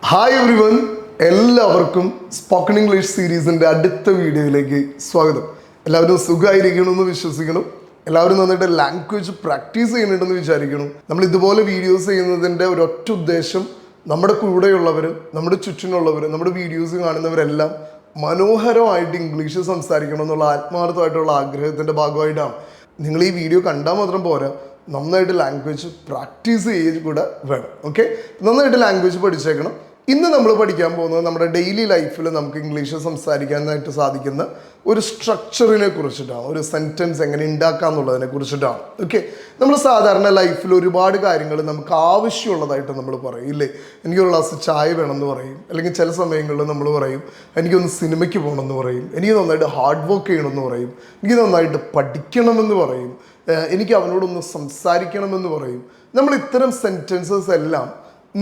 Hi every one, എല്ലാവർക്കും spoken English സീരീസിൻ്റെ അടുത്ത വീഡിയോയിലേക്ക് സ്വാഗതം. എല്ലാവരും സുഖമായിരിക്കണമെന്ന് വിശ്വസിക്കണം. എല്ലാവരും നന്നായിട്ട് ലാംഗ്വേജ് പ്രാക്ടീസ് ചെയ്യുന്നുണ്ടെന്ന് വിചാരിക്കണം. നമ്മൾ ഇതുപോലെ വീഡിയോസ് ചെയ്യുന്നതിൻ്റെ ഒരൊറ്റ ഉദ്ദേശം നമ്മുടെ കൂടെയുള്ളവർ, നമ്മുടെ ചുറ്റിനുള്ളവർ, നമ്മുടെ വീഡിയോസ് കാണുന്നവരെല്ലാം മനോഹരമായിട്ട് ഇംഗ്ലീഷ് സംസാരിക്കണം എന്നുള്ള ആത്മാർത്ഥമായിട്ടുള്ള ആഗ്രഹത്തിൻ്റെ ഭാഗമായിട്ടാണ്. നിങ്ങൾ ഈ വീഡിയോ കണ്ടാൽ മാത്രം പോരാ, നന്നായിട്ട് ലാംഗ്വേജ് പ്രാക്ടീസ് ചെയ്യുക കൂടെ വേണം. ഓക്കെ, നന്നായിട്ട് ലാംഗ്വേജ് പഠിച്ചേക്കണം. ഇന്ന് നമ്മൾ പഠിക്കാൻ പോകുന്നത് നമ്മുടെ ഡെയിലി ലൈഫിൽ നമുക്ക് ഇംഗ്ലീഷ് സംസാരിക്കാനായിട്ട് സാധിക്കുന്ന ഒരു സ്ട്രക്ചറിനെ കുറിച്ചിട്ടാണ്, ഒരു സെൻറ്റൻസ് എങ്ങനെ ഉണ്ടാക്കാം എന്നുള്ളതിനെ കുറിച്ചിട്ടാണ്. ഓക്കെ, നമ്മൾ സാധാരണ ലൈഫിൽ ഒരുപാട് കാര്യങ്ങൾ നമുക്ക് ആവശ്യമുള്ളതായിട്ട് നമ്മൾ പറയും ഇല്ലേ. എനിക്കൊരു ഗ്ലാസ് ചായ വേണമെന്ന് പറയും, അല്ലെങ്കിൽ ചില സമയങ്ങളിൽ നമ്മൾ പറയും എനിക്കൊന്ന് സിനിമയ്ക്ക് പോകണമെന്ന് പറയും, എനിക്ക് നന്നായിട്ട് ഹാർഡ് വർക്ക് ചെയ്യണമെന്ന് പറയും, എനിക്ക് നന്നായിട്ട് പഠിക്കണമെന്ന് പറയും, എനിക്ക് അവനോടൊന്ന് സംസാരിക്കണമെന്ന് പറയും. നമ്മൾ ഇത്തരം സെൻറ്റൻസസ് എല്ലാം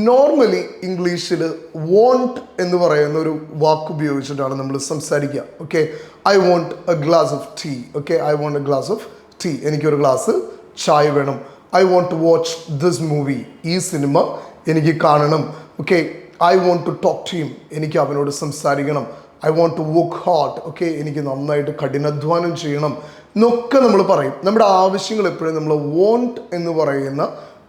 നോർമലി ഇംഗ്ലീഷിൽ വോണ്ട് എന്ന് പറയുന്ന ഒരു വാക്ക് ഉപയോഗിച്ചിട്ടാണ് നമ്മൾ സംസാരിക്കുക. Okay, I want a glass of tea. Okay, I want a glass of tea, എനിക്കൊരു ഗ്ലാസ് ചായ വേണം. I want to watch this movie, ഈ സിനിമ എനിക്ക് കാണണം. Okay, I want to talk to him, എനിക്ക് അവനോട് സംസാരിക്കണം. I want to work hard. Okay, എനിക്ക് നന്നായിട്ട് കഠിനാധ്വാനം ചെയ്യണം എന്നൊക്കെ നമ്മൾ പറയും. നമ്മുടെ ആവശ്യങ്ങൾ എപ്പോഴും നമ്മൾ വോണ്ട് എന്ന് പറയുന്ന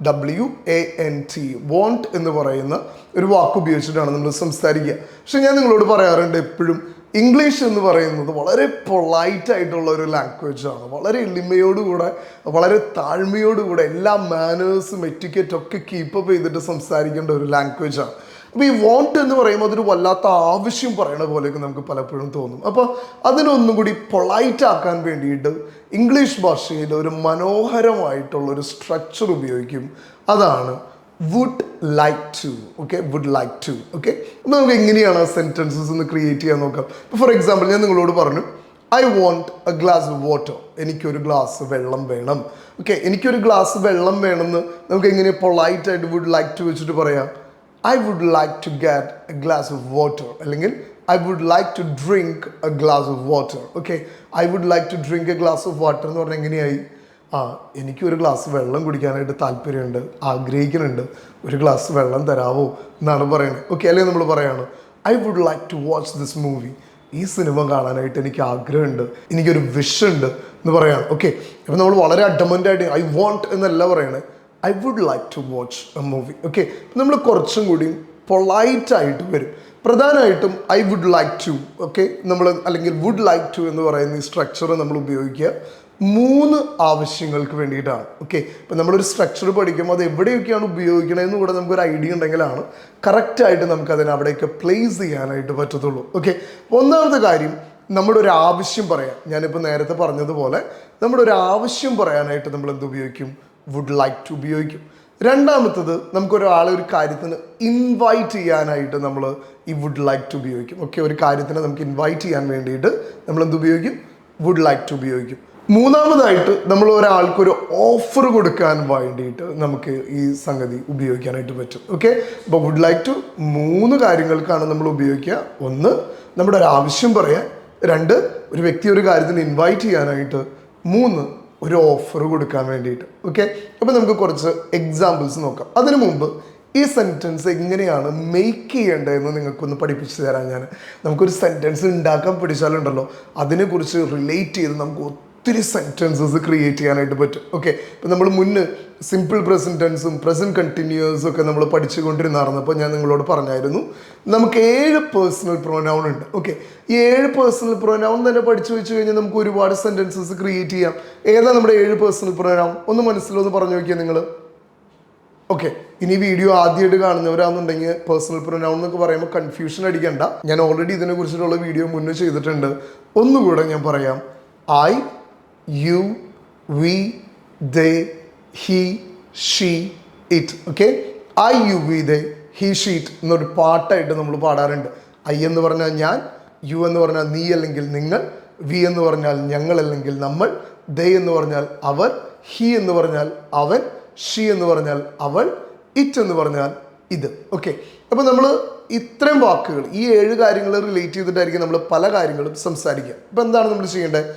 WANT, വോണ്ട് എന്ന് പറയുന്ന ഒരു വാക്ക് ഉപയോഗിച്ചിട്ടാണ് നമ്മൾ സംസാരിക്കുക. പക്ഷെ ഞാൻ നിങ്ങളോട് പറയാറുണ്ട്, എപ്പോഴും ഇംഗ്ലീഷ് എന്ന് പറയുന്നത് വളരെ പൊളൈറ്റ് ആയിട്ടുള്ള ഒരു ലാംഗ്വേജാണ്. വളരെ എളിമയോടുകൂടെ, വളരെ താഴ്മയോടുകൂടെ എല്ലാ മാനേഴ്സും എറ്റിക്കറ്റും ഒക്കെ കീപ്പപ്പ് ചെയ്തിട്ട് സംസാരിക്കേണ്ട ഒരു ലാംഗ്വേജാണ്. അപ്പോൾ ഈ വോണ്ട് എന്ന് പറയുമ്പോൾ അതൊരു വല്ലാത്ത ആവശ്യം പറയണ പോലെയൊക്കെ നമുക്ക് പലപ്പോഴും തോന്നും. അപ്പോൾ അതിനൊന്നും കൂടി പൊളൈറ്റ് ആക്കാൻ വേണ്ടിയിട്ട് ഇംഗ്ലീഷ് ഭാഷയിൽ ഒരു മനോഹരമായിട്ടുള്ളൊരു സ്ട്രക്ചർ ഉപയോഗിക്കും. അതാണ് would like to. Okay, would like to. Okay, അപ്പോൾ നമുക്ക് എങ്ങനെയാണ് ആ സെൻറ്റൻസസ് ഒന്ന് ക്രിയേറ്റ് ചെയ്യാൻ നോക്കാം. ഇപ്പോൾ ഫോർ എക്സാമ്പിൾ ഞാൻ നിങ്ങളോട് പറഞ്ഞു I want a glass of water, എനിക്കൊരു ഗ്ലാസ് വെള്ളം വേണം. ഓക്കെ, എനിക്കൊരു ഗ്ലാസ് വെള്ളം വേണമെന്ന് നമുക്ക് എങ്ങനെ പൊളൈറ്റായിട്ട് വുഡ് ലൈക്ക് ടു വെച്ചിട്ട് പറയാം. I would like to get a glass of water. അല്ലെങ്കിൽ I would like to drink a glass of water. Okay, I would like to drink a glass of water എന്ന് പറഞ്ഞാൽ എങ്ങനെയായി? എനിക്കൊരു glass വെള്ളം കുടിക്കാനായിട്ട് താല്പര്യമുണ്ട്, ആഗ്രഹിക്കുന്നുണ്ട്, ഒരു ഗ്ലാസ് വെള്ളം തരാവോ എന്നാണ് പറയുന്നത്. ഓക്കെ, അല്ലെങ്കിൽ നമ്മൾ പറയാണ് I would like to watch this movie. ഈ സിനിമ കാണാനായിട്ട് എനിക്ക് ആഗ്രഹമുണ്ട്, എനിക്കൊരു വിഷ് ഉണ്ട് എന്ന് പറയാണ്. ഓക്കെ, അപ്പം നമ്മൾ വളരെ അഡമൻ്റായിട്ട് ഐ വോണ്ട് എന്നല്ല പറയണേ, I would like to watch a movie. Okay, നമ്മൾ കുറച്ചും കൂടി പൊളൈറ്റായിട്ട് വരും. പ്രധാനമായിട്ടും I would like to, okay, നമ്മൾ അല്ലെങ്കിൽ വുഡ് ലൈക്ക് ടു എന്ന് പറയുന്ന ഈ സ്ട്രക്ചർ നമ്മൾ ഉപയോഗിക്കുക 3 ആവശ്യങ്ങൾക്ക് വേണ്ടിയിട്ടാണ്. ഓക്കെ, ഇപ്പം നമ്മളൊരു സ്ട്രക്ചർ പഠിക്കുമ്പോൾ അത് എവിടെയൊക്കെയാണ് ഉപയോഗിക്കണതെന്ന് കൂടെ നമുക്കൊരു ഐഡിയ ഉണ്ടെങ്കിലാണ് കറക്റ്റായിട്ട് നമുക്കതിനെ അവിടെയൊക്കെ പ്ലേസ് ചെയ്യാനായിട്ട് പറ്റത്തുള്ളൂ. ഓക്കെ, ഒന്നാമത്തെ കാര്യം നമ്മുടെ ഒരു ആവശ്യം പറയാം. ഞാനിപ്പോൾ നേരത്തെ പറഞ്ഞതുപോലെ നമ്മുടെ ഒരു ആവശ്യം പറയാനായിട്ട് നമ്മൾ എന്ത് ഉപയോഗിക്കും? വുഡ് ലൈക്ക് ടു ഉപയോഗിക്കും. രണ്ടാമത്തത് നമുക്കൊരാളെ ഒരു കാര്യത്തിന് ഇൻവൈറ്റ് ചെയ്യാനായിട്ട് നമ്മൾ ഈ വുഡ് ലൈക്ക് ടു ഉപയോഗിക്കും. ഓക്കെ, ഒരു കാര്യത്തിന് നമുക്ക് ഇൻവൈറ്റ് ചെയ്യാൻ വേണ്ടിയിട്ട് നമ്മൾ എന്ത് ഉപയോഗിക്കും? വുഡ് ലൈക്ക് ടു ഉപയോഗിക്കും. മൂന്നാമതായിട്ട് നമ്മൾ ഒരാൾക്കൊരു ഓഫർ കൊടുക്കാൻ വേണ്ടിയിട്ട് നമുക്ക് ഈ സംഗതി ഉപയോഗിക്കാനായിട്ട് പറ്റും. ഓക്കെ, അപ്പോൾ വുഡ് ലൈക്ക് ടു 3 കാര്യങ്ങൾക്കാണ് നമ്മൾ ഉപയോഗിക്കുക. 1, നമ്മുടെ ഒരു ആവശ്യം പറയാൻ. 2, ഒരു വ്യക്തി ഒരു കാര്യത്തിന് ഇൻവൈറ്റ് ചെയ്യാനായിട്ട്. 3, ഒരു ഓഫർ കൊടുക്കാൻ വേണ്ടിയിട്ട്. ഓക്കെ, അപ്പോൾ നമുക്ക് കുറച്ച് എക്സാമ്പിൾസ് നോക്കാം. അതിനു മുമ്പ് ഈ സെൻറ്റൻസ് എങ്ങനെയാണ് മേക്ക് ചെയ്യേണ്ടതെന്ന് നിങ്ങൾക്കൊന്ന് പഠിപ്പിച്ചു തരാം ഞാൻ. നമുക്കൊരു സെൻറ്റൻസ് ഉണ്ടാക്കാൻ പഠിച്ചാലുണ്ടല്ലോ, അതിനെക്കുറിച്ച് റിലേറ്റ് ചെയ്ത് നമുക്ക് ഒത്തിരി സെൻറ്റൻസസ് ക്രിയേറ്റ് ചെയ്യാനായിട്ട് പറ്റും. ഓക്കെ, ഇപ്പം നമ്മൾ മുന്നേ സിമ്പിൾ പ്രസൻറ്റ് ടെൻസും പ്രസൻറ്റ് കണ്ടിന്യൂസും ഒക്കെ നമ്മൾ പഠിച്ചുകൊണ്ടിരുന്നായിരുന്നപ്പോൾ ഞാൻ നിങ്ങളോട് പറഞ്ഞായിരുന്നു നമുക്ക് 7 പേഴ്സണൽ പ്രൊനൗൺ ഉണ്ട്. ഓക്കെ, ഈ 7 പേഴ്സണൽ പ്രൊനൗൺ തന്നെ പഠിച്ചു വെച്ച് കഴിഞ്ഞാൽ നമുക്ക് ഒരുപാട് സെൻറ്റൻസസ് ക്രിയേറ്റ് ചെയ്യാം. ഏതാ നമ്മുടെ 7 പേഴ്സണൽ പ്രൊനൗൺ? ഒന്ന് മനസ്സിലൊന്ന് പറഞ്ഞു നോക്കിയാൽ നിങ്ങൾ. ഓക്കെ, ഇനി വീഡിയോ ആദ്യമായിട്ട് കാണുന്നവരാണെന്നുണ്ടെങ്കിൽ പേഴ്സണൽ പ്രൊനൗൺ എന്നൊക്കെ പറയുമ്പോൾ കൺഫ്യൂഷൻ അടിക്കണ്ട. ഞാൻ ഓൾറെഡി ഇതിനെക്കുറിച്ചിട്ടുള്ള വീഡിയോ മുന്നേ ചെയ്തിട്ടുണ്ട്. ഒന്നുകൂടെ ഞാൻ പറയാം. I, you, we, they, he, she, it. Okay, I, you, we, they, he, she, it എന്നൊരു പാട്ടായിട്ട് നമ്മൾ പാടാറുണ്ട്. ഐ എന്ന് പറഞ്ഞാൽ ഞാൻ, യു എന്ന് പറഞ്ഞാൽ നീ അല്ലെങ്കിൽ നിങ്ങൾ, വി എന്ന് പറഞ്ഞാൽ ഞങ്ങൾ അല്ലെങ്കിൽ നമ്മൾ, ദേ എന്ന് പറഞ്ഞാൽ അവർ, ഹി എന്ന് പറഞ്ഞാൽ അവൻ, ഷീ എന്ന് പറഞ്ഞാൽ അവൾ, ഇറ്റ് എന്ന് പറഞ്ഞാൽ ഇത്. ഓക്കെ, അപ്പോൾ നമ്മൾ ഇത്രയും വാക്കുകൾ, ഈ 7 കാര്യങ്ങൾ റിലേറ്റ് ചെയ്തിട്ടായിരിക്കും നമ്മൾ പല കാര്യങ്ങളും സംസാരിക്കുക. അപ്പോൾ എന്താണ് നമ്മൾ ചെയ്യേണ്ടത്?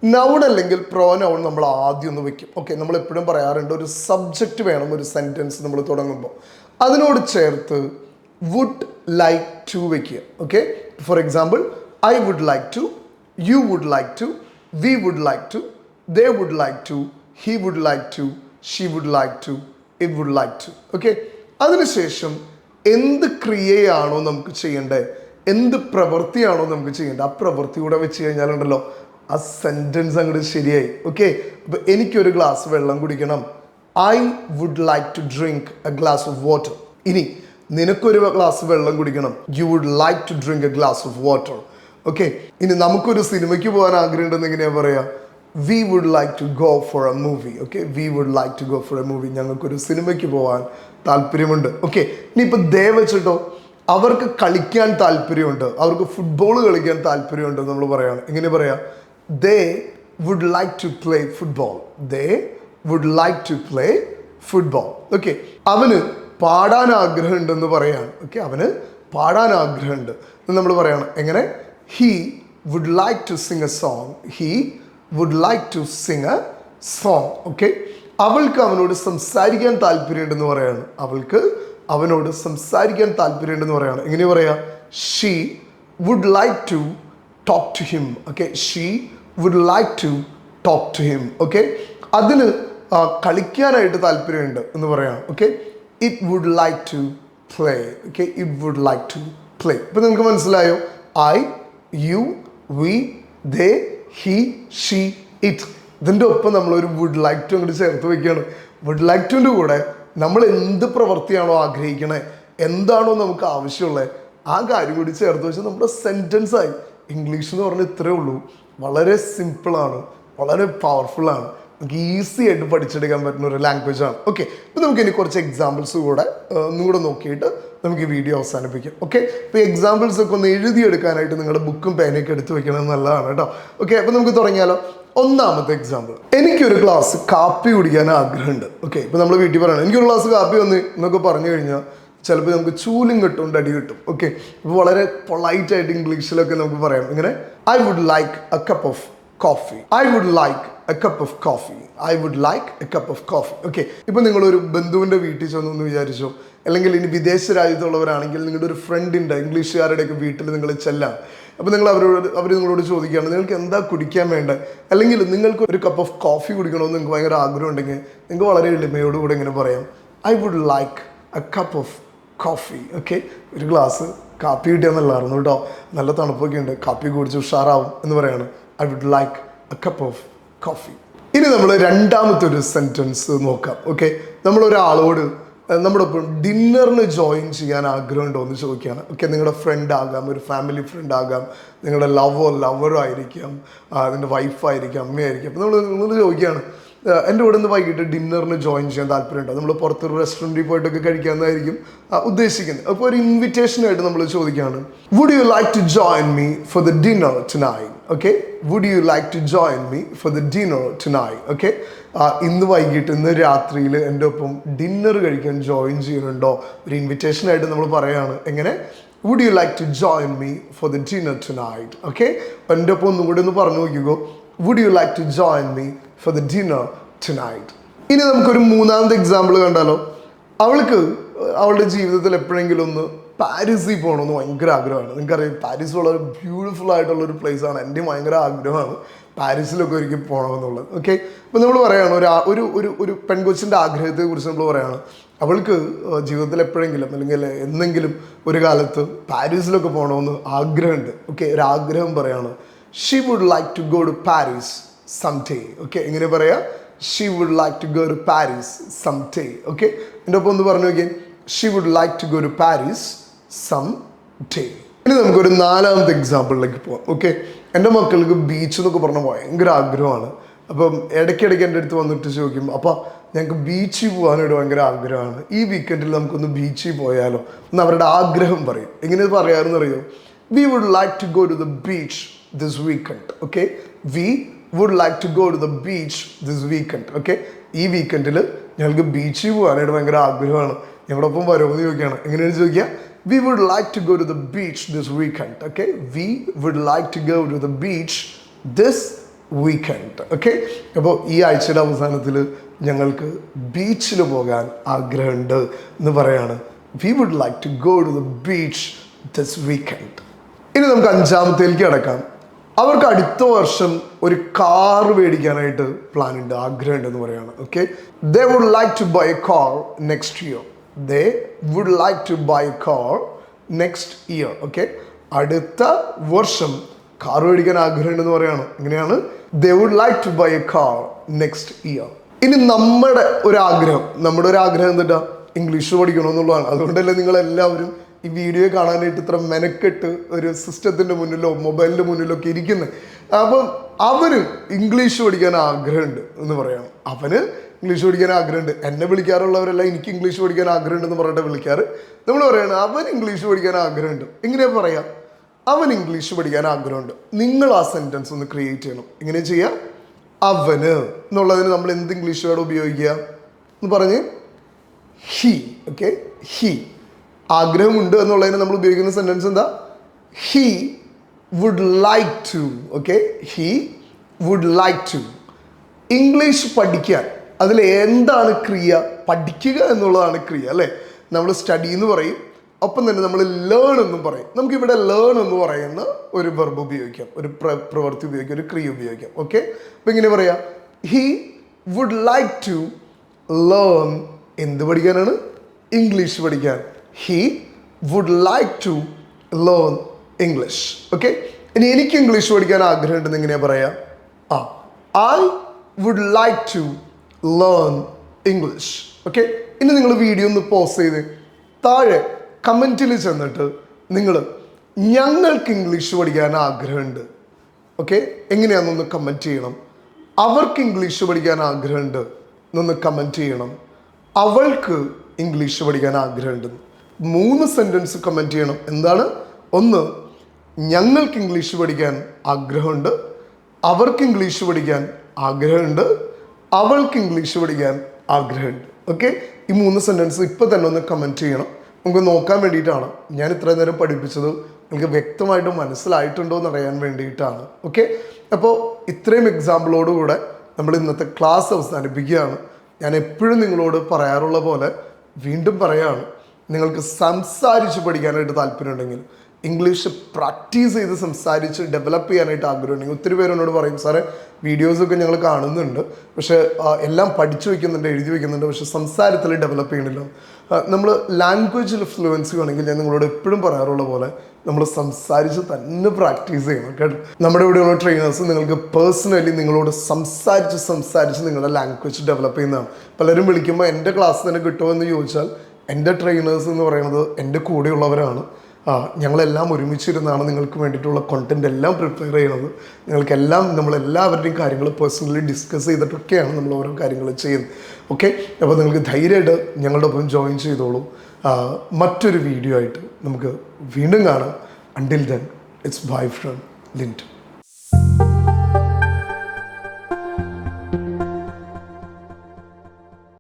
നൗൺ അല്ലെങ്കിൽ പ്രോനൗൺ നമ്മൾ ആദ്യം ഒന്ന് വെക്കും. ഓക്കെ, നമ്മൾ എപ്പോഴും പറയാറുണ്ട് ഒരു സബ്ജക്റ്റ് വേണം ഒരു സെൻറ്റൻസ് നമ്മൾ തുടങ്ങുമ്പോൾ. അതിനോട് ചേർത്ത് വുഡ് ലൈക്ക് ടു വെക്കുക. Okay, for example I would like to, you would like to, we would like to, they would like to, he would like to, she would like to, it would like to. Okay, അതിനുശേഷം എന്ത് ക്രിയയാണോ നമുക്ക് ചെയ്യേണ്ടത്, എന്ത് പ്രവൃത്തിയാണോ നമുക്ക് ചെയ്യേണ്ടത്, ആ പ്രവൃത്തി കൂടെ വെച്ച് കഴിഞ്ഞാലുണ്ടല്ലോ ആ സെൻറ്റൻസ് അങ്ങോട്ട് ശരിയായി. ഓക്കെ, അപ്പോൾ എനിക്കൊരു ഗ്ലാസ് വെള്ളം കുടിക്കണം. I would like to drink a glass of water. ഇനി നിനക്കൊരു ഗ്ലാസ് വെള്ളം കുടിക്കണം. You would like to drink a glass of water. Okay, ഇനി നമുക്കൊരു സിനിമയ്ക്ക് പോകാൻ ആഗ്രഹം ഉണ്ടെന്ന് എങ്ങനെയാ പറയാ? We would like to go for a movie. Okay, we would like to go for a movie. ഞങ്ങൾക്കൊരു സിനിമയ്ക്ക് പോകാൻ താല്പര്യമുണ്ട്. ഓക്കെ, ഇനിയിപ്പോൾ ദേ വെച്ചിട്ടോ അവർക്ക് കളിക്കാൻ താല്പര്യമുണ്ട്, അവർക്ക് ഫുട്ബോൾ കളിക്കാൻ താല്പര്യമുണ്ട് നമ്മൾ പറയാണ്. എങ്ങനെ പറയാ? They would like to play football. They would like to play football. Okay, അവന് പാടാൻ ആഗ്രഹമുണ്ടെന്ന് പറയാണ്. ഓക്കെ, അവന് പാടാൻ ആഗ്രഹമുണ്ട് എന്ന് നമ്മൾ പറയണം. എങ്ങനെ? He would like to sing a song. He would like to sing a song. Okay, അവൾക്ക് അവനോട് സംസാരിക്കാൻ താല്പര്യമുണ്ടെന്ന് പറയാണ്. അവൾക്ക് അവനോട് സംസാരിക്കാൻ താല്പര്യമുണ്ടെന്ന് പറയാണ്. എങ്ങനെ പറയാ? She would like to talk to him. Okay, she would like to talk to him. Okay, അതിന് കളിക്കാനായിട്ട് താല്പര്യമുണ്ട് എന്ന് പറയാം. Okay, it would like to play. Okay, it would like to play. ഇപ്പം നിങ്ങൾക്ക് മനസ്സിലായോ? I, you, we, they, he, she, it. ഇതിൻ്റെ ഒപ്പം നമ്മളൊരു വുഡ് ലൈക്ക് ടു അങ്ങോട്ട് ചേർത്ത് വയ്ക്കുകയാണ്. വുഡ് ലൈക്ക് ടുൻ്റെ കൂടെ നമ്മൾ എന്ത് പ്രവൃത്തിയാണോ ആഗ്രഹിക്കണേ, എന്താണോ നമുക്ക് ആവശ്യമുള്ളത്, ആ കാര്യം കൂടി ചേർത്ത് വെച്ചാൽ നമ്മുടെ സെൻറ്റൻസായി. ഇംഗ്ലീഷ് എന്ന് പറഞ്ഞാൽ ഇത്രയേ ഉള്ളൂ. വളരെ സിമ്പിളാണ്, വളരെ പവർഫുള്ളാണ്, നമുക്ക് ഈസി ആയിട്ട് പഠിച്ചെടുക്കാൻ പറ്റുന്ന ഒരു ലാംഗ്വേജ് ആണ്. ഓക്കെ, ഇപ്പോൾ നമുക്ക് ഇനി കുറച്ച് എക്സാമ്പിൾസ് കൂടെ ഒന്നും കൂടെ നോക്കിയിട്ട് നമുക്ക് ഈ വീഡിയോ അവസാനിപ്പിക്കാം. ഓക്കെ, ഇപ്പോൾ എക്സാമ്പിൾസ് ഒക്കെ ഒന്ന് എഴുതിയെടുക്കാനായിട്ട് നിങ്ങളുടെ ബുക്കും പേനയൊക്കെ എടുത്ത് വെക്കണമെന്ന് നല്ലതാണ് കേട്ടോ. ഓക്കെ, അപ്പോൾ നമുക്ക് തുടങ്ങിയാലോ. ഒന്നാമത്തെ എക്സാമ്പിൾ, എനിക്കൊരു ഗ്ലാസ് കാപ്പി കുടിക്കാൻ ആഗ്രഹമുണ്ട്. ഓക്കെ, ഇപ്പോൾ നമ്മൾ വീട്ടിൽ പറയണം എനിക്കൊരു ഗ്ലാസ് കാപ്പി വന്ന് എന്നൊക്കെ പറഞ്ഞു കഴിഞ്ഞാൽ ചിലപ്പോൾ നമുക്ക് ചൂലും കിട്ടും, അടി കിട്ടും. ഓക്കെ, ഇപ്പോൾ വളരെ പൊളൈറ്റായിട്ട് ഇംഗ്ലീഷിലൊക്കെ നമുക്ക് പറയാം. ഇങ്ങനെ I would like a cup of coffee. I would like a cup of coffee. I would like a cup of coffee. Okay, ഇപ്പോൾ നിങ്ങളൊരു ബന്ധുവിൻ്റെ വീട്ടിൽ ചെന്നു എന്ന് വിചാരിച്ചോ, അല്ലെങ്കിൽ ഇനി വിദേശ രാജ്യത്തുള്ളവരാണെങ്കിൽ നിങ്ങളുടെ ഒരു ഫ്രണ്ടിൻ്റെ ഇംഗ്ലീഷുകാരുടെയൊക്കെ വീട്ടിൽ നിങ്ങൾ ചെല്ലാം. അപ്പോൾ നിങ്ങൾ അവർ നിങ്ങളോട് ചോദിക്കുകയാണ് നിങ്ങൾക്ക് എന്താ കുടിക്കാൻ വേണ്ടത്, അല്ലെങ്കിൽ നിങ്ങൾക്ക് ഒരു കപ്പ് ഓഫ് കോഫി കുടിക്കണമെന്ന് നിങ്ങൾക്ക് ഭയങ്കര ആഗ്രഹം ഉണ്ടെങ്കിൽ നിങ്ങൾക്ക് വളരെ എളിമയോടുകൂടെ ഇങ്ങനെ പറയാം, I would like a cup of coffee. Okay, ഒരു ഗ്ലാസ് കാപ്പി കിട്ടിയാന്നുള്ളായിരുന്നു കേട്ടോ, നല്ല തണുപ്പൊക്കെ ഉണ്ട്, കാപ്പി കുടിച്ച് ഉഷാറാവും എന്ന് പറയാണ്. I would like a cup of coffee. ഇനി നമ്മൾ രണ്ടാമത്തെ ഒരു സെൻറ്റൻസ് നോക്കാം. ഓക്കെ, നമ്മളൊരാളോട് നമ്മുടെ ഒപ്പം ഡിന്നറിന് ജോയിൻ ചെയ്യാൻ ആഗ്രഹമുണ്ടോ എന്ന് ചോദിക്കുകയാണ്. ഓക്കെ, നിങ്ങളുടെ ഫ്രണ്ട് ആകാം, ഒരു ഫാമിലി ഫ്രണ്ട് ആകാം, നിങ്ങളുടെ ലവറും ആയിരിക്കാം, നിങ്ങളുടെ വൈഫായിരിക്കാം, അമ്മയായിരിക്കാം. അപ്പോൾ നിങ്ങൾ ചോദിക്കുകയാണ് എൻ്റെ കൂടെ നിന്ന് വൈകിട്ട് ഡിന്നറിന് ജോയിൻ ചെയ്യാൻ താല്പര്യമുണ്ടോ. നമ്മൾ പുറത്തൊരു റെസ്റ്റോറൻറ്റിൽ പോയിട്ടൊക്കെ കഴിക്കാമെന്നായിരിക്കും ഉദ്ദേശിക്കുന്നത്. അപ്പോൾ ഒരു ഇൻവിറ്റേഷനായിട്ട് നമ്മൾ ചോദിക്കുകയാണ്, would you like to join me for the dinner tonight. Okay, would you like to join me for the dinner tonight. Okay, ഇന്ന് വൈകിട്ട് ഇന്ന് രാത്രിയിൽ എൻ്റെ ഒപ്പം ഡിന്നർ കഴിക്കാൻ ജോയിൻ ചെയ്യുന്നുണ്ടോ, ഒരു ഇൻവിറ്റേഷനായിട്ട് നമ്മൾ പറയുകയാണ്. എങ്ങനെ? Would you like to join me for the dinner tonight. Okay, എൻ്റെ ഒപ്പം ഒന്നും കൂടി ഒന്ന് പറഞ്ഞു നോക്കിക്കോ, would you like to join me for the dinner tonight. ഇനി നമുക്കൊരു മൂന്നാമത്തെ എക്സാമ്പിൾ കണ്ടാലോ. അവൾക്ക് അവളുടെ ജീവിതത്തിൽ എപ്പോഴെങ്കിലും ഒന്ന് പാരീസിൽ പോകണമെന്ന് ഭയങ്കര ആഗ്രഹമാണ്. നിങ്ങൾക്കറിയാം പാരീസ് വളരെ ബ്യൂട്ടിഫുൾ ആയിട്ടുള്ളൊരു പ്ലേസാണ്. എൻ്റെ ഭയങ്കര ആഗ്രഹമാണ് പാരീസിലൊക്കെ ഒരിക്കൽ പോകണമെന്നുള്ളത്. ഓക്കെ, അപ്പോൾ നമ്മൾ പറയുകയാണ് ഒരു ഒരു ഒരു പെൺകൊച്ചിൻ്റെ ആഗ്രഹത്തെക്കുറിച്ച് നമ്മൾ പറയുകയാണ്. അവൾക്ക് ജീവിതത്തിൽ എപ്പോഴെങ്കിലും അല്ലെങ്കിൽ എന്തെങ്കിലും ഒരു കാലത്ത് പാരീസിലൊക്കെ പോകണമെന്ന് ആഗ്രഹമുണ്ട്. ഓക്കെ, ഒരു ആഗ്രഹം പറയാണ്. She would like to go to Paris someday. Okay, എങ്ങനെ പറയാ? She would like to go to Paris someday. Okay, എൻ്റെ ഒപ്പം ഒന്ന് പറഞ്ഞു നോക്കിയാൽ she would like to go to Paris someday. ഇനി നമുക്കൊരു നാലാമത്തെ എക്സാമ്പിളിലേക്ക് പോകാം. ഓക്കെ, എൻ്റെ മക്കൾക്ക് ബീച്ച് എന്നൊക്കെ പറഞ്ഞാൽ ഭയങ്കര ആഗ്രഹമാണ്. അപ്പം ഇടയ്ക്കിടയ്ക്ക് എൻ്റെ അടുത്ത് വന്നിട്ട് ചോദിക്കും, അപ്പോൾ ഞങ്ങൾക്ക് ബീച്ചിൽ പോകാനായിട്ട് ഭയങ്കര ആഗ്രഹമാണ്, ഈ വീക്കെൻഡിൽ നമുക്കൊന്ന് ബീച്ചിൽ പോയാലോ എന്ന് അവരുടെ ആഗ്രഹം പറയും. എങ്ങനെ പറയാമെന്ന് അറിയോ? We would like to go to the beach this weekend. Okay, we would like to go to the beach this weekend. Okay, ഈ വീക്കെൻഡിൽ ഞങ്ങൾക്ക് ബീച്ചിൽ പോകാനായിട്ട് ഭയങ്കര ആഗ്രഹമാണ്, ഞങ്ങളൊപ്പം വരുമെന്ന് ചോദിക്കുകയാണ്. എങ്ങനെയാണ് ചോദിക്കുക? We would like to go to the beach this weekend. Okay, we would like to go to the beach this weekend. Okay, അപ്പോൾ ഈ ആഴ്ചയുടെ അവസാനത്തിൽ ഞങ്ങൾക്ക് ബീച്ചിൽ പോകാൻ ആഗ്രഹമുണ്ട് എന്ന് പറയാണ്. We would like to go to the beach this weekend. ഇനി നമുക്ക് അഞ്ചാമത്തേക്ക് കിടക്കാം. അവർക്ക് അടുത്ത വർഷം ഒരു കാർ മേടിക്കാനായിട്ട് പ്ലാൻ ഉണ്ട്, ആഗ്രഹമുണ്ടെന്ന് പറയാണ്. Okay, they would like to buy a car next year. They would like to buy a car next year. Okay, അടുത്ത വർഷം കാർ മേടിക്കാൻ ആഗ്രഹമുണ്ടെന്ന് പറയാണ്. ഇങ്ങനെയാണ് they would like to buy a car next year. ഇനി നമ്മുടെ ഒരു ആഗ്രഹം എന്താ? ഇംഗ്ലീഷ് പഠിക്കണമെന്നുള്ളതാണ്. അതുകൊണ്ടല്ലേ നിങ്ങളെല്ലാവരും ഈ വീഡിയോ കാണാനായിട്ട് ഇത്ര മെനക്കെട്ട് ഒരു സിസ്റ്റത്തിൻ്റെ മുന്നിലോ മൊബൈലിൻ്റെ മുന്നിലോ ഒക്കെ ഇരിക്കുന്നത്. അപ്പം അവന് ഇംഗ്ലീഷ് പഠിക്കാൻ ആഗ്രഹമുണ്ട് എന്ന് പറയണം. അവന് ഇംഗ്ലീഷ് പഠിക്കാൻ ആഗ്രഹമുണ്ട്. എന്നെ വിളിക്കാറുള്ളവരെല്ലാം എനിക്ക് ഇംഗ്ലീഷ് പഠിക്കാൻ ആഗ്രഹമുണ്ടെന്ന് പറഞ്ഞിട്ട് വിളിക്കാറ്. നമ്മൾ പറയണം അവൻ ഇംഗ്ലീഷ് പഠിക്കാൻ ആഗ്രഹമുണ്ട്. എങ്ങനെ പറയാം? അവൻ ഇംഗ്ലീഷ് പഠിക്കാൻ ആഗ്രഹമുണ്ട്. നിങ്ങൾ ആ സെൻറ്റൻസ് ഒന്ന് ക്രിയേറ്റ് ചെയ്യണം. എങ്ങനെ ചെയ്യാം? അവന് എന്നുള്ളതിന് നമ്മൾ എന്ത് ഇംഗ്ലീഷ് വേർഡ് ഉപയോഗിക്കുക എന്ന് പറഞ്ഞ്? ഹി. Okay, he. ആഗ്രഹമുണ്ട് എന്നുള്ളതിന് നമ്മൾ ഉപയോഗിക്കുന്ന സെൻറ്റൻസ് എന്താ? He would like to. Okay, he would like to. English പഠിക്കാൻ അതിൽ എന്താണ് ക്രിയ? പഠിക്കുക എന്നുള്ളതാണ് ക്രിയ അല്ലേ? നമ്മൾ സ്റ്റഡി എന്ന് പറയും, ഒപ്പം തന്നെ നമ്മൾ ലേൺ എന്നും പറയും. നമുക്കിവിടെ ലേൺ എന്ന് പറയുന്ന ഒരു വെർബ് ഉപയോഗിക്കാം, ഒരു പ്രവൃത്തി ഉപയോഗിക്കാം, ഒരു ക്രിയ ഉപയോഗിക്കാം. ഓക്കെ, അപ്പം ഇങ്ങനെ പറയാം, he would like to learn. എന്ത് പഠിക്കാനാണ്? ഇംഗ്ലീഷ് പഠിക്കാൻ. He would like to learn English. Okay, ഇനി എനിക്ക് ഇംഗ്ലീഷ് പഠിക്കാൻ ആഗ്രഹമുണ്ടെന്ന് എങ്ങനെയാ പറയാ? I would like to learn English. Okay, ഇനി നിങ്ങൾ വീഡിയോ ഒന്ന് പോസ് ചെയ്ത് താഴെ കമൻറ്റിൽ ചെന്നിട്ട് നിങ്ങൾ ഞങ്ങൾക്ക് ഇംഗ്ലീഷ് പഠിക്കാൻ ആഗ്രഹമുണ്ട്. ഓക്കെ, എങ്ങനെയാണെന്നൊന്ന് കമൻറ്റ് ചെയ്യണം. അവർക്ക് ഇംഗ്ലീഷ് പഠിക്കാൻ ആഗ്രഹമുണ്ട് എന്നൊന്ന് കമൻറ്റ് ചെയ്യണം. അവൾക്ക് ഇംഗ്ലീഷ് പഠിക്കാൻ ആഗ്രഹമുണ്ടെന്ന് 3 സെൻറ്റൻസ് കമൻറ്റ് ചെയ്യണം. എന്താണ്? ഒന്ന്, ഞങ്ങൾക്ക് ഇംഗ്ലീഷ് പഠിക്കാൻ ആഗ്രഹമുണ്ട്, അവർക്ക് ഇംഗ്ലീഷ് പഠിക്കാൻ ആഗ്രഹമുണ്ട്, അവൾക്ക് ഇംഗ്ലീഷ് പഠിക്കാൻ ആഗ്രഹമുണ്ട്. ഓക്കെ, ഈ 3 സെൻറ്റൻസ് ഇപ്പോൾ തന്നെ ഒന്ന് കമൻറ്റ് ചെയ്യണം. നമുക്ക് നോക്കാൻ വേണ്ടിയിട്ടാണ് ഞാൻ ഇത്രയും നേരം പഠിപ്പിച്ചത്. നിങ്ങൾക്ക് വ്യക്തമായിട്ട് മനസ്സിലായിട്ടുണ്ടോ എന്ന് അറിയാൻ വേണ്ടിയിട്ടാണ്. ഓക്കെ, അപ്പോൾ ഇത്രയും എക്സാമ്പിളോടുകൂടെ നമ്മൾ ഇന്നത്തെ ക്ലാസ് അവസാനിപ്പിക്കുകയാണ്. ഞാൻ എപ്പോഴും നിങ്ങളോട് പറയാറുള്ള പോലെ വീണ്ടും പറയുകയാണ്, നിങ്ങൾക്ക് സംസാരിച്ച് പഠിക്കാനായിട്ട് താല്പര്യമുണ്ടെങ്കിൽ, ഇംഗ്ലീഷ് പ്രാക്ടീസ് ചെയ്ത് സംസാരിച്ച് ഡെവലപ്പ് ചെയ്യാനായിട്ട് ആഗ്രഹമുണ്ടെങ്കിൽ, ഒത്തിരി പേരെന്നോട് പറയും സാറേ വീഡിയോസൊക്കെ ഞങ്ങൾ കാണുന്നുണ്ട്, പക്ഷേ എല്ലാം പഠിച്ചു വയ്ക്കുന്നുണ്ട്, എഴുതി വയ്ക്കുന്നുണ്ട്, പക്ഷേ സംസാരത്തിൽ ഡെവലപ്പ് ചെയ്യണില്ല. നമ്മൾ ലാംഗ്വേജിൽ ഫ്ലുവൻസി വേണമെങ്കിൽ ഞാൻ നിങ്ങളോട് എപ്പോഴും പറയാറുള്ള പോലെ നമ്മൾ സംസാരിച്ച് തന്നെ പ്രാക്ടീസ് ചെയ്യണം കേട്ടോ. നമ്മുടെ ഇവിടെയുള്ള ട്രെയിനേഴ്സ് നിങ്ങൾക്ക് പേഴ്സണലി നിങ്ങളോട് സംസാരിച്ച് നിങ്ങളുടെ ലാംഗ്വേജ് ഡെവലപ്പ് ചെയ്യുന്നതാണ്. പലരും വിളിക്കുമ്പോൾ എൻ്റെ ക്ലാസ് തന്നെ കിട്ടുമോ എന്ന് ചോദിച്ചാൽ, എൻ്റെ ട്രെയിനേഴ്സ് എന്ന് പറയുന്നത് എൻ്റെ കൂടെയുള്ളവരാണ്. ഞങ്ങളെല്ലാം ഒരുമിച്ചിരുന്നാണ് നിങ്ങൾക്ക് വേണ്ടിയിട്ടുള്ള കോണ്ടന്റ് എല്ലാം പ്രിപ്പയർ ചെയ്യുന്നത്. നിങ്ങൾക്കെല്ലാം നമ്മളെല്ലാവരുടെയും കാര്യങ്ങൾ പേഴ്സണലി ഡിസ്കസ് ചെയ്തിട്ടൊക്കെയാണ് നമ്മൾ ഓരോ കാര്യങ്ങൾ ചെയ്യുന്നത്. ഓക്കെ, അപ്പോൾ നിങ്ങൾക്ക് ധൈര്യമായിട്ട് ഞങ്ങളുടെ ഒപ്പം ജോയിൻ ചെയ്തോളൂ. മറ്റൊരു വീഡിയോ ആയിട്ട് നമുക്ക് വീണ്ടും കാണാം. Until then it's bye from ലിൻറ്റൺ.